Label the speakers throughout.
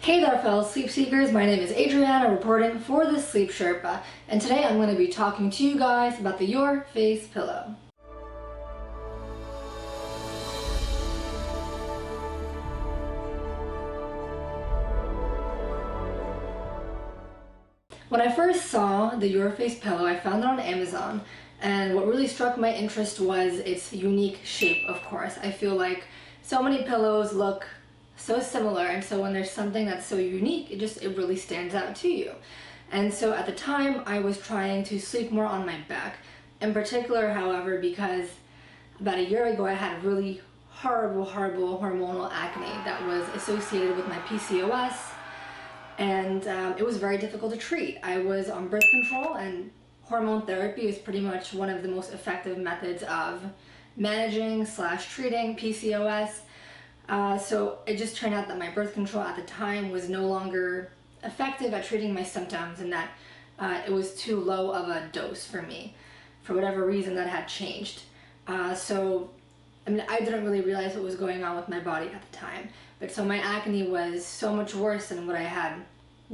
Speaker 1: Hey there fellow sleep seekers, my name is Adriana reporting for the Sleep Sherpa, and today I'm going to be talking to you guys about the YourFacePillow. When I first saw the YourFacePillow, I found it on Amazon, and what really struck my interest was its unique shape, of course. I feel like so many pillows look so similar, and so when there's something that's so unique, it really stands out to you. And so at the time, I was trying to sleep more on my back. In particular, however, because about a year ago, I had really horrible hormonal acne that was associated with my PCOS, and it was very difficult to treat. I was on birth control, and hormone therapy is pretty much one of the most effective methods of managing / treating PCOS. So it just turned out that my birth control at the time was no longer effective at treating my symptoms, and that it was too low of a dose for me. For whatever reason, that had changed. So I didn't really realize what was going on with my body at the time. But so my acne was so much worse than what I had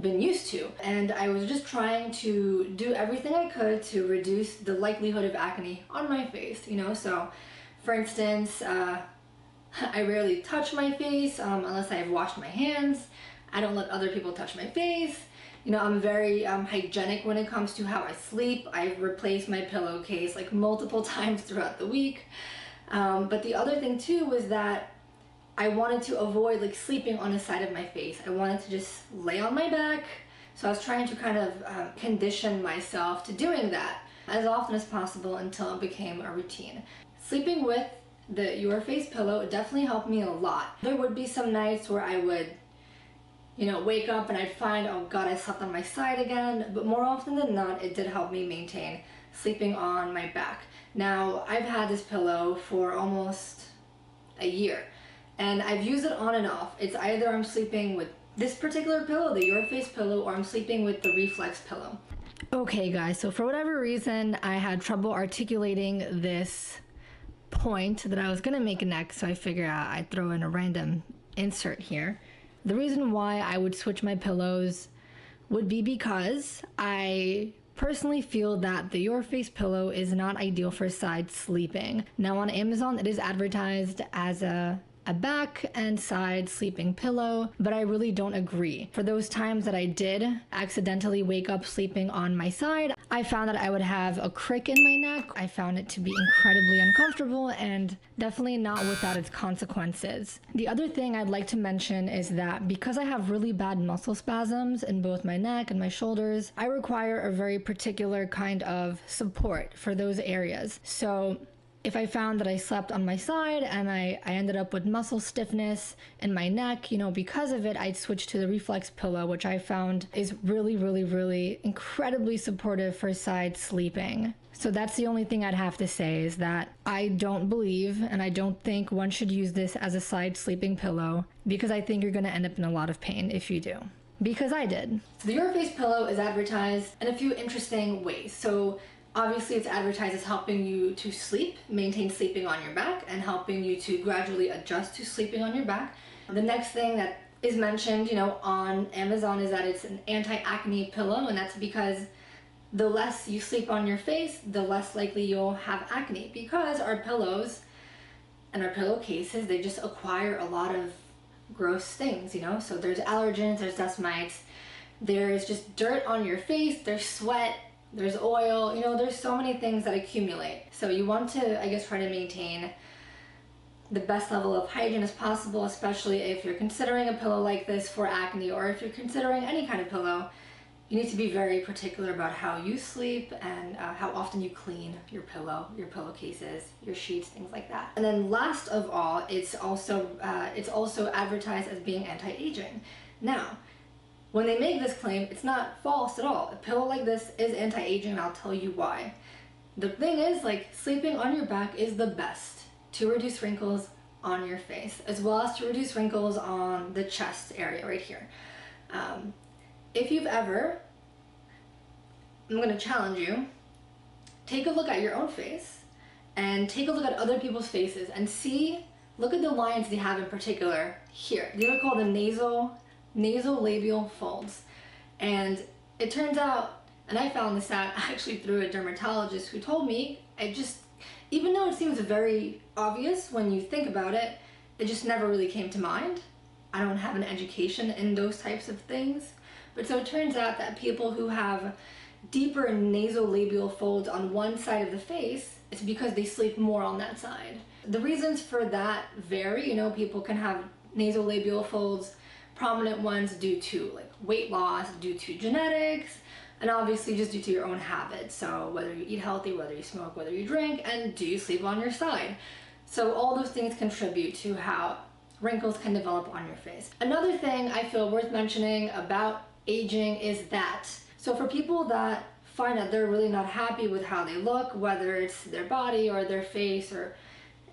Speaker 1: been used to. And I was just trying to do everything I could to reduce the likelihood of acne on my face, you know? So, for instance, I rarely touch my face unless I have washed my hands. I don't let other people touch my face. You know, I'm very hygienic when it comes to how I sleep. I replace my pillowcase like multiple times throughout the week. But the other thing too was that I wanted to avoid like sleeping on the side of my face. I wanted to just lay on my back. So I was trying to kind of condition myself to doing that as often as possible until it became a routine. Sleeping with the YourFacePillow definitely helped me a lot. There would be some nights where I would, you know, wake up and I'd find, oh god, I slept on my side again, but more often than not, it did help me maintain sleeping on my back. Now, I've had this pillow for almost a year, and I've used it on and off. It's either I'm sleeping with this particular pillow, the YourFacePillow, or I'm sleeping with the Reflex pillow. Okay guys, so for whatever reason, I had trouble articulating this point that I was gonna make next, so I figured I'd throw in a random insert here. The reason why I would switch my pillows would be because I personally feel that the YourFacePillow is not ideal for side sleeping. Now on Amazon, it is advertised as a back and side sleeping pillow, but I really don't agree. For those times that I did accidentally wake up sleeping on my side, I found that I would have a crick in my neck. I found it to be incredibly uncomfortable and definitely not without its consequences. The other thing I'd like to mention is that because I have really bad muscle spasms in both my neck and my shoulders, I require a very particular kind of support for those areas. So if I found that I slept on my side and I ended up with muscle stiffness in my neck, you know, because of it, I'd switch to the Reflex pillow, which I found is really incredibly supportive for side sleeping. So that's the only thing I'd have to say, is that I don't believe and I don't think one should use this as a side sleeping pillow, because I think you're going to end up in a lot of pain if you do. Because I did. So the YourFacePillow is advertised in a few interesting ways. So obviously, it's advertised as helping you to sleep, maintain sleeping on your back, and helping you to gradually adjust to sleeping on your back. The next thing that is mentioned, you know, on Amazon is that it's an anti-acne pillow, and that's because the less you sleep on your face, the less likely you'll have acne, because our pillows and our pillowcases, they just acquire a lot of gross things, you know? So there's allergens, there's dust mites, there's just dirt on your face, there's sweat, there's oil, you know, there's so many things that accumulate. So you want to, I guess, try to maintain the best level of hygiene as possible, especially if you're considering a pillow like this for acne, or if you're considering any kind of pillow. You need to be very particular about how you sleep and how often you clean your pillow, your pillowcases, your sheets, things like that. And then last of all, it's also advertised as being anti-aging. Now, when they make this claim, it's not false at all. A pillow like this is anti-aging, and I'll tell you why. The thing is, like, sleeping on your back is the best to reduce wrinkles on your face, as well as to reduce wrinkles on the chest area right here. If you've ever, I'm gonna challenge you, take a look at your own face and take a look at other people's faces and look at the lines they have in particular here. These are called the nasal nasolabial folds. And it turns out, and I found this out actually through a dermatologist who told me, even though it seems very obvious when you think about it, it just never really came to mind. I don't have an education in those types of things. But so it turns out that people who have deeper nasolabial folds on one side of the face, it's because they sleep more on that side. The reasons for that vary. You know, people can have nasolabial folds, prominent ones due to like weight loss, due to genetics, and obviously just due to your own habits. So whether you eat healthy, whether you smoke, whether you drink, and do you sleep on your side. So all those things contribute to how wrinkles can develop on your face. Another thing I feel worth mentioning about aging is that, so for people that find that they're really not happy with how they look, whether it's their body or their face or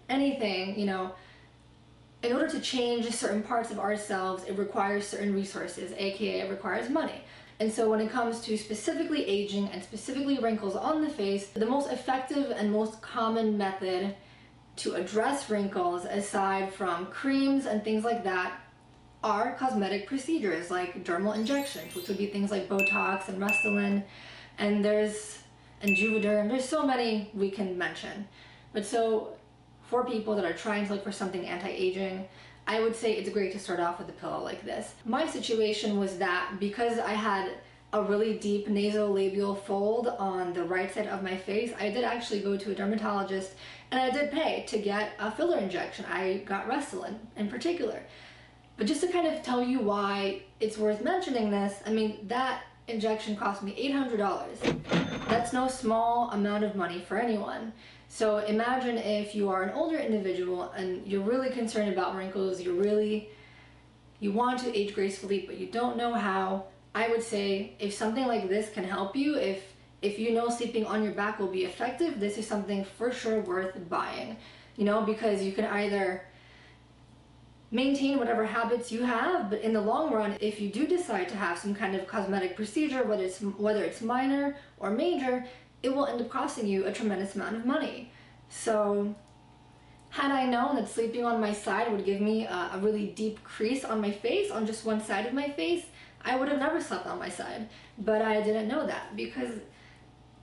Speaker 1: anything, you know, in order to change certain parts of ourselves, it requires certain resources, aka it requires money. And so when it comes to specifically aging and specifically wrinkles on the face, the most effective and most common method to address wrinkles, aside from creams and things like that, are cosmetic procedures like dermal injections, which would be things like Botox and Restylane, and Juvederm. There's so many we can mention. But so for people that are trying to look for something anti-aging, I would say it's great to start off with a pillow like this. My situation was that because I had a really deep nasolabial fold on the right side of my face, I did actually go to a dermatologist and I did pay to get a filler injection. I got Restylane in particular. But just to kind of tell you why it's worth mentioning this, I mean, that injection cost me $800. That's no small amount of money for anyone. So imagine if you are an older individual and you're really concerned about wrinkles, you want to age gracefully, but you don't know how. I would say if something like this can help you, if you know sleeping on your back will be effective, this is something for sure worth buying. You know, because you can either maintain whatever habits you have, but in the long run, if you do decide to have some kind of cosmetic procedure, whether it's minor or major, it will end up costing you a tremendous amount of money. So had I known that sleeping on my side would give me a really deep crease on my face, on just one side of my face, I would have never slept on my side. But I didn't know that, because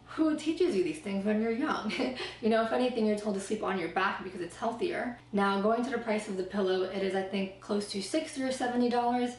Speaker 1: who teaches you these things when you're young? You know, if anything, you're told to sleep on your back because it's healthier. Now, going to the price of the pillow, it is, I think, close to $60 or $70.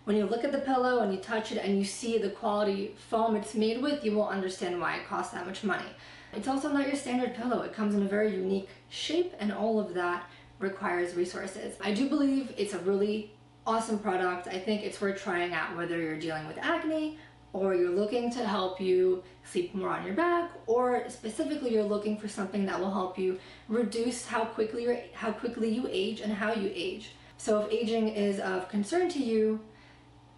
Speaker 1: When you look at the pillow and you touch it and you see the quality foam it's made with, you will understand why it costs that much money. It's also not your standard pillow. It comes in a very unique shape, and all of that requires resources. I do believe it's a really awesome product. I think it's worth trying out whether you're dealing with acne, or you're looking to help you sleep more on your back, or specifically you're looking for something that will help you reduce how quickly you age and how you age. So if aging is of concern to you,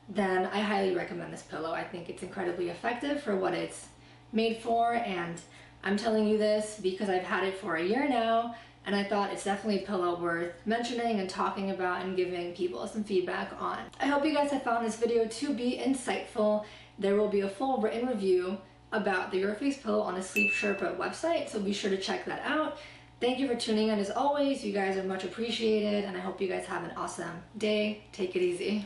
Speaker 1: then I highly recommend this pillow. I think it's incredibly effective for what it's made for, and I'm telling you this because I've had it for a year now, and I thought it's definitely a pillow worth mentioning and talking about and giving people some feedback on. I hope you guys have found this video to be insightful. There will be a full written review about the YourFacePillow on the Sleep Sherpa website, so be sure to check that out. Thank you for tuning in as always. You guys are much appreciated, and I hope you guys have an awesome day. Take it easy.